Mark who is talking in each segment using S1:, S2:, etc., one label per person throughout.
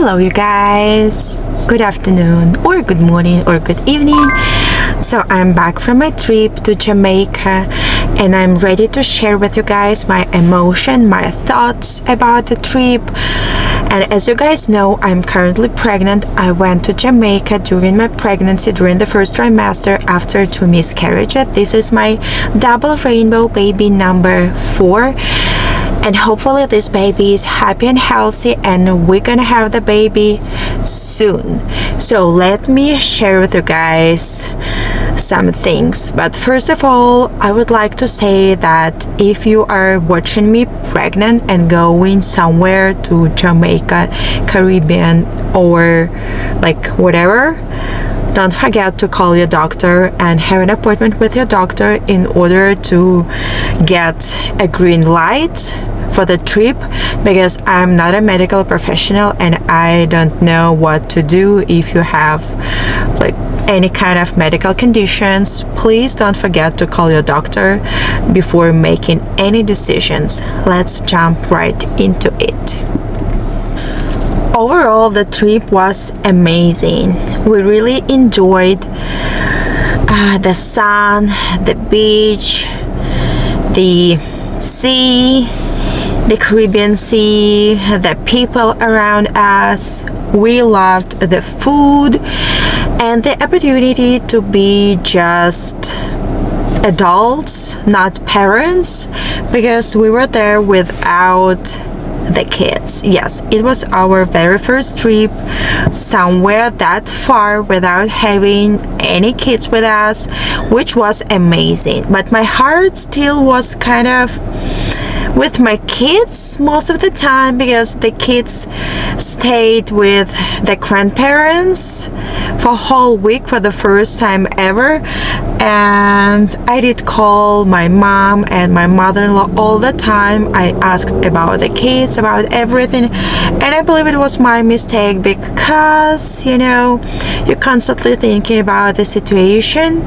S1: Hello, you guys. Good afternoon, or good morning, or good evening. So, I'm back from my trip to Jamaica, and I'm ready to share with you guys my emotion, my thoughts about the trip. And as you guys know, I'm currently pregnant. I went to Jamaica during my pregnancy, during the first trimester after 2 miscarriages. This is my double rainbow baby number 4. And hopefully this baby is happy and healthy, and we're gonna have the baby soon. So let me share with you guys some things. But first of all, I would like to say that if you are watching me pregnant and going somewhere to Jamaica, Caribbean, or like whatever, don't forget to call your doctor and have an appointment with your doctor in order to get a green light for the trip, because I'm not a medical professional and I don't know what to do if you have like any kind of medical conditions. Please don't forget to call your doctor before making any decisions. Let's jump right into it. Overall, the trip was amazing. We really enjoyed the sun, the beach, the sea, the Caribbean Sea, the people around us. We loved the food and the opportunity to be just adults, not parents, because we were there without the kids. Yes, it was our very first trip somewhere that far without having any kids with us, which was amazing. But my heart still was kind of with my kids most of the time, because the kids stayed with the grandparents for a whole week for the first time ever. And I did call my mom and my mother-in-law all the time. I asked about the kids, about everything, and I believe it was my mistake, because you're constantly thinking about the situation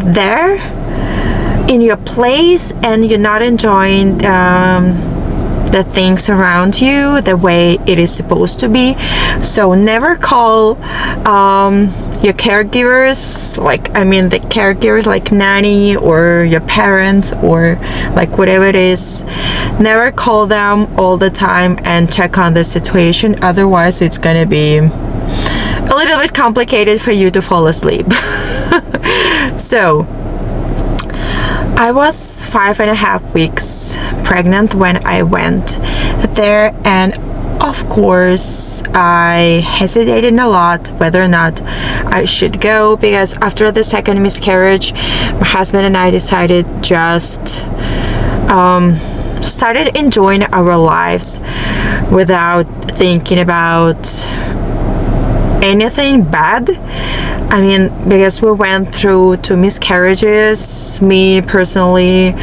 S1: there in your place, and you're not enjoying the things around you the way it is supposed to be. So never call your caregivers, the caregivers like nanny or your parents or like whatever it is. Never call them all the time and check on the situation, otherwise it's gonna be a little bit complicated for you to fall asleep. So I was 5.5 weeks pregnant when I went there, and of course I hesitated a lot whether or not I should go, because after the second miscarriage, my husband and I decided just started enjoying our lives without thinking about anything bad. I mean, because we went through 2 miscarriages, me personally,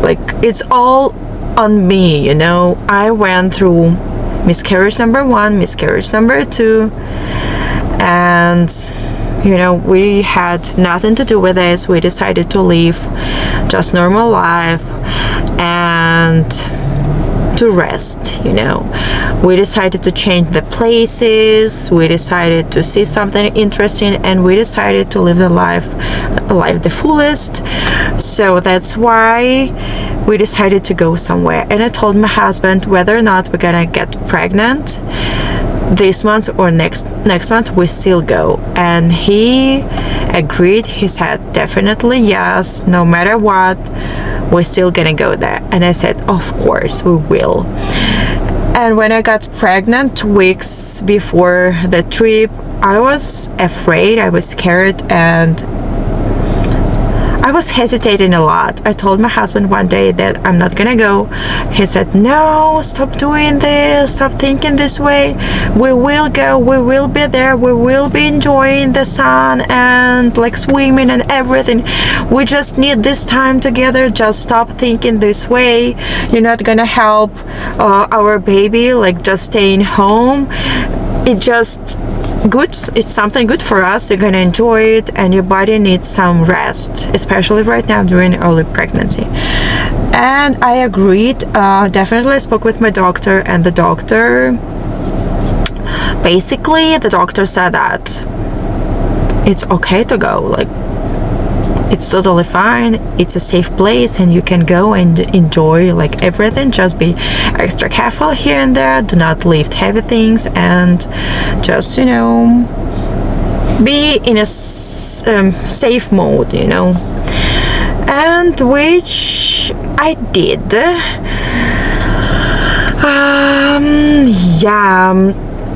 S1: like it's all on me, I went through miscarriage number 1, miscarriage number 2, and we had nothing to do with this. We decided to live just normal life and to rest. We decided to change the places, we decided to see something interesting, and we decided to live the life the fullest. So that's why we decided to go somewhere. And I told my husband whether or not we're gonna get pregnant this month or next month, we still go. And he agreed. He said definitely yes, no matter what, we're still gonna go there. And I said of course we will. And when I got pregnant 2 weeks before the trip, I was afraid, I was scared, and I was hesitating a lot. I told my husband one day that I'm not gonna go. He said, no, stop doing this, stop thinking this way. We will go, we will be there, we will be enjoying the sun and like swimming and everything. We just need this time together. Just stop thinking this way. You're not gonna help our baby, like just staying home. It's something good for us. You're gonna enjoy it, and your body needs some rest, especially right now during early pregnancy. And I agreed. Definitely I spoke with my doctor, and the doctor basically the doctor said that it's okay to go, like it's totally fine, it's a safe place and you can go and enjoy like everything. Just be extra careful here and there, do not lift heavy things, and just be in a safe mode, and which I did.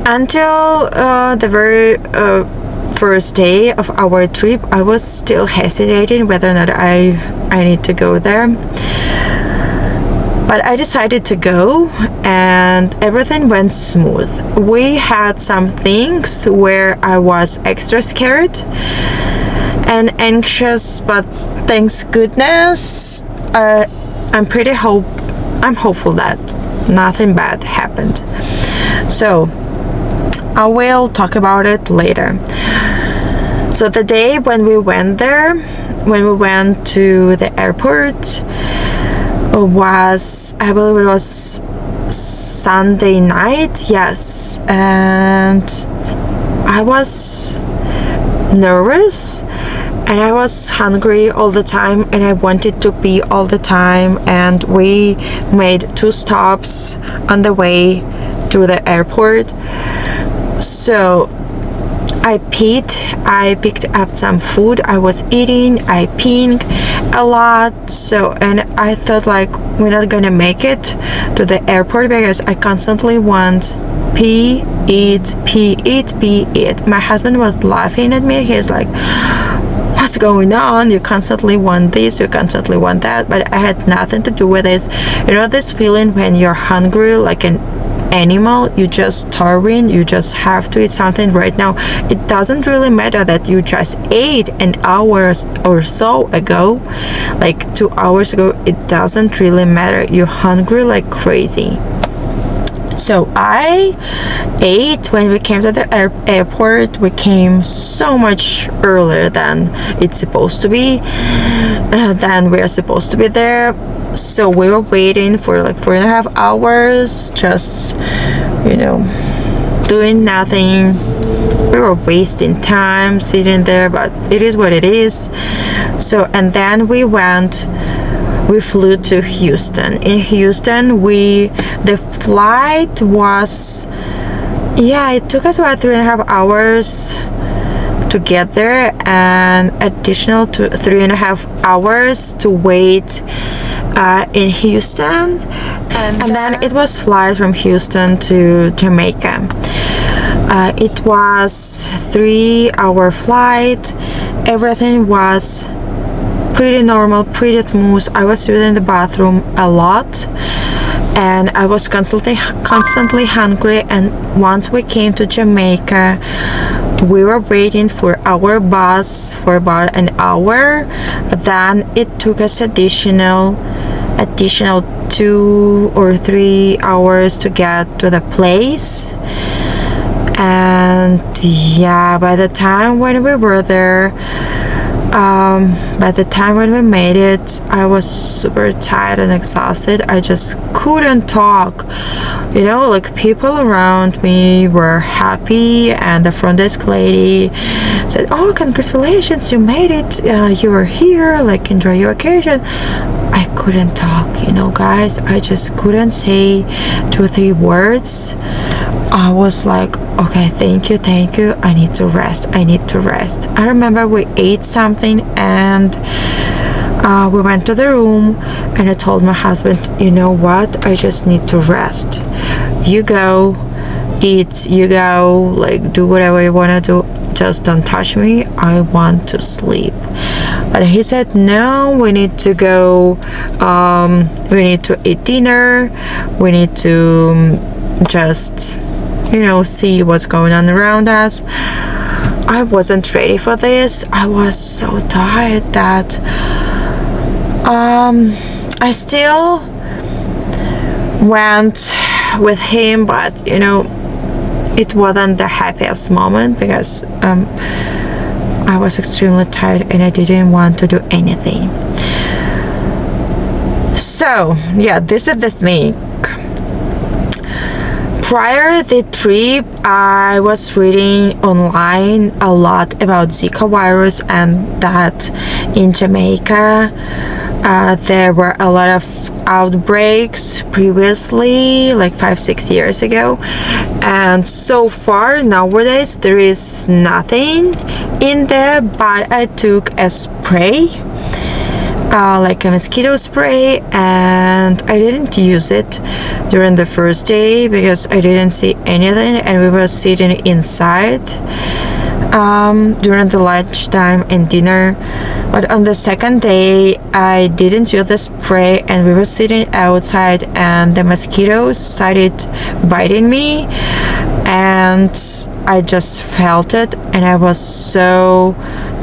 S1: Until the very first day of our trip, I was still hesitating whether or not I need to go there. But I decided to go, and everything went smooth. We had some things where I was extra scared and anxious, but thanks goodness, I'm hopeful that nothing bad happened. So I will talk about it later. So the day when we went there, when we went to the airport, was, I believe it was Sunday night, yes, and I was nervous and I was hungry all the time and I wanted to pee all the time, and we made 2 stops on the way to the airport. So I picked up some food, I was eating, I peed a lot, and I thought like we're not gonna make it to the airport because I constantly want pee, eat. My husband was laughing at me. He's like, what's going on? You constantly want this, you constantly want that. But I had nothing to do with this. This feeling when you're hungry like an animal, you just starving, you just have to eat something right now. It doesn't really matter that you just ate an hour or so ago, like 2 hours ago. It doesn't really matter. You're hungry like crazy. So I ate. When we came to the airport, we came so much earlier than it's supposed to be, than we're supposed to be there. So we were waiting for like 4.5 hours, just doing nothing. We were wasting time sitting there, but it is what it is. So, and then we flew to Houston. In Houston, the flight was, it took us about 3.5 hours to get there, and additional to 3.5 hours to wait in Houston, and then it was flight from Houston to Jamaica. It was 3-hour flight. Everything was pretty normal, pretty smooth. I was using the bathroom a lot, and I was constantly hungry. And once we came to Jamaica, we were waiting for our bus for about an hour. Then it took us additional 2 or 3 hours to get to the place. And by the time when we were there, by the time when we made it, I was super tired and exhausted. I just couldn't talk. Like people around me were happy, and the front desk lady said, "Oh, congratulations, you made it. You are here. Like, enjoy your vacation." I couldn't talk, guys. I just couldn't say 2 or 3 words. I was like, okay, thank you, I need to rest. I remember we ate something, and we went to the room, and I told my husband, you know what, I just need to rest. You go eat, you go, like, do whatever you want to do, just don't touch me, I want to sleep. But he said, no, we need to go, we need to eat dinner, we need to just see what's going on around us. I wasn't ready for this. I was so tired that I still went with him, but it wasn't the happiest moment because I was extremely tired and I didn't want to do anything. So this is the thing. Prior the trip, I was reading online a lot about Zika virus and that in Jamaica there were a lot of outbreaks previously, like 5-6 years ago, and so far nowadays there is nothing in there, but I took a spray, like a mosquito spray, and I didn't use it during the first day because I didn't see anything and we were sitting inside during the lunchtime and dinner. But on the second day I didn't use the spray and we were sitting outside and the mosquitoes started biting me and I just felt it and I was so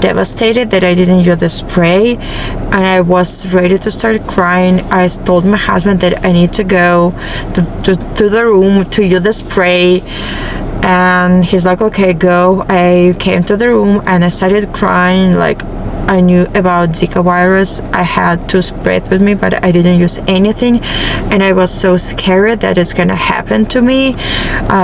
S1: devastated that I didn't use the spray and I was ready to start crying. I told my husband that I need to go to the room to use the spray, and he's like, okay, go. I came to the room and I started crying. Like, I knew about Zika virus. I had 2 sprays with me, but I didn't use anything, and I was so scared that it's gonna happen to me,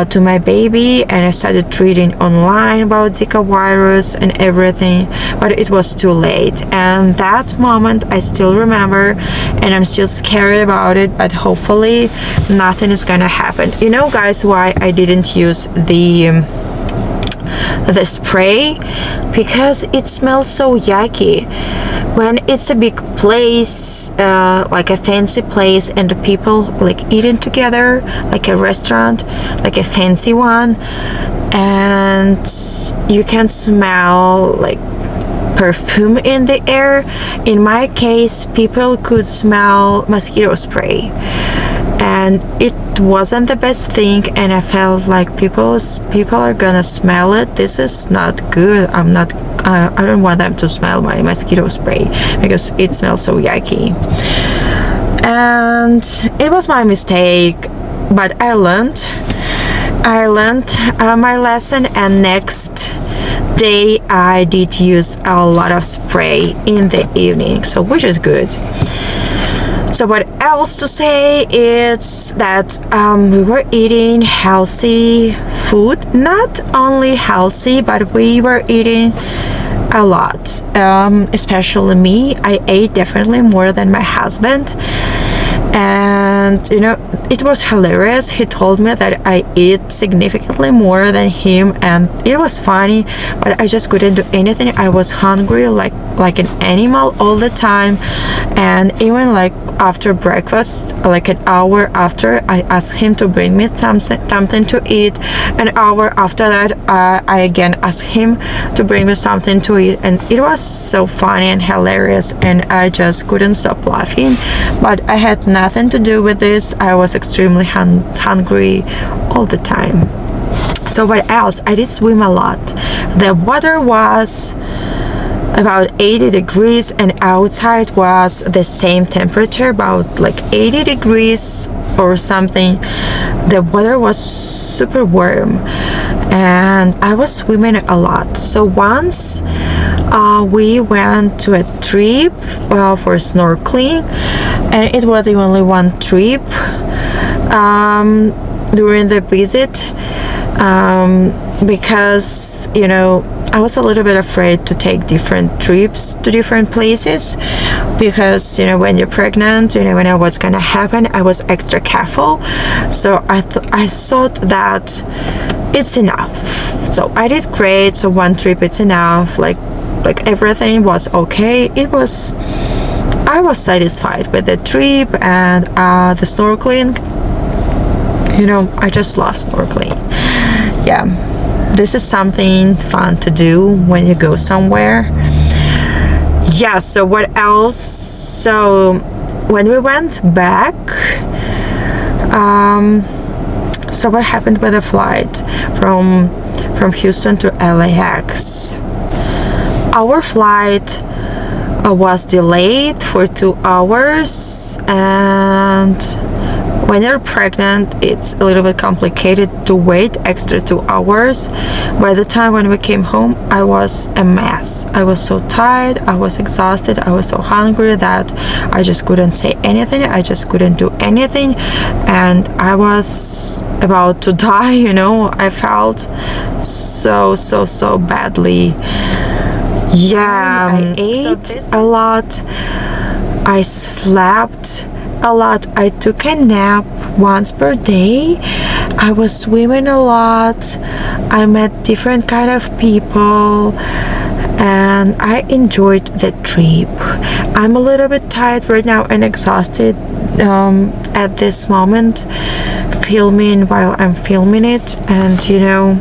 S1: to my baby. And I started reading online about Zika virus and everything, but it was too late. And that moment I still remember, and I'm still scared about it, but hopefully nothing is gonna happen. You know, guys, why I didn't use the spray? Because it smells so yucky. When it's a big place, like a fancy place, and the people like eating together, like a restaurant, like a fancy one, and you can smell like perfume in the air. In my case, people could smell mosquito spray, and it wasn't the best thing, and I felt like people are gonna smell it. This is not good. I don't want them to smell my mosquito spray because it smells so yucky. And it was my mistake, but I learned my lesson, and next day I did use a lot of spray in the evening, so which is good. So what else to say is that we were eating healthy food. Not only healthy, but we were eating a lot. Especially me. I ate definitely more than my husband. And you know, it was hilarious. He told me that I eat significantly more than him, and it was funny, but I just couldn't do anything. I was hungry like an animal all the time. And even like after breakfast, like an hour after, I asked him to bring me something to eat. An hour after that, I again asked him to bring me something to eat, and it was so funny and hilarious, and I just couldn't stop laughing. But I had nothing to do with this. I was extremely hungry all the time. So what else? I did swim a lot. The water was about 80 degrees and outside was the same temperature, about like 80 degrees or something. The water was super warm and I was swimming a lot. So once we went to a trip for snorkeling, and it was the only one trip during the visit, because you know, I was a little bit afraid to take different trips to different places because, you know, when you're pregnant, you never know what's gonna happen. I was extra careful, so I thought that it's enough. So I did great. So one trip, it's enough. Like everything was okay. I was satisfied with the trip and the snorkeling. You know, I just love snorkeling. Yeah. This is something fun to do when you go somewhere. Yeah, so what else? So when we went back, so what happened with the flight from Houston to LAX? Our flight was delayed for 2 hours, and when you're pregnant, it's a little bit complicated to wait extra 2 hours. By the time when we came home, I was a mess. I was so tired, I was exhausted, I was so hungry that I just couldn't say anything. I just couldn't do anything, and I was about to die, you know. I felt so badly. Yeah, I ate a lot, I slept a lot, I took a nap once per day, I was swimming a lot, I met different kind of people, and I enjoyed the trip. I'm a little bit tired right now and exhausted at this moment, filming while I'm filming it, and you know,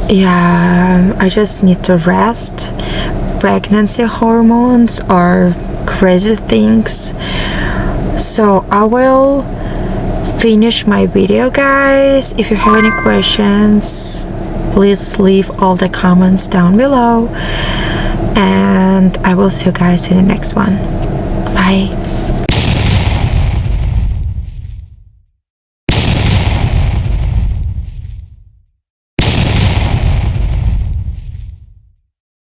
S1: yeah, I just need to rest. Pregnancy hormones are crazy things. So I will finish my video, guys. If you have any questions, please leave all the comments down below, and I will see you guys in the next one. Bye.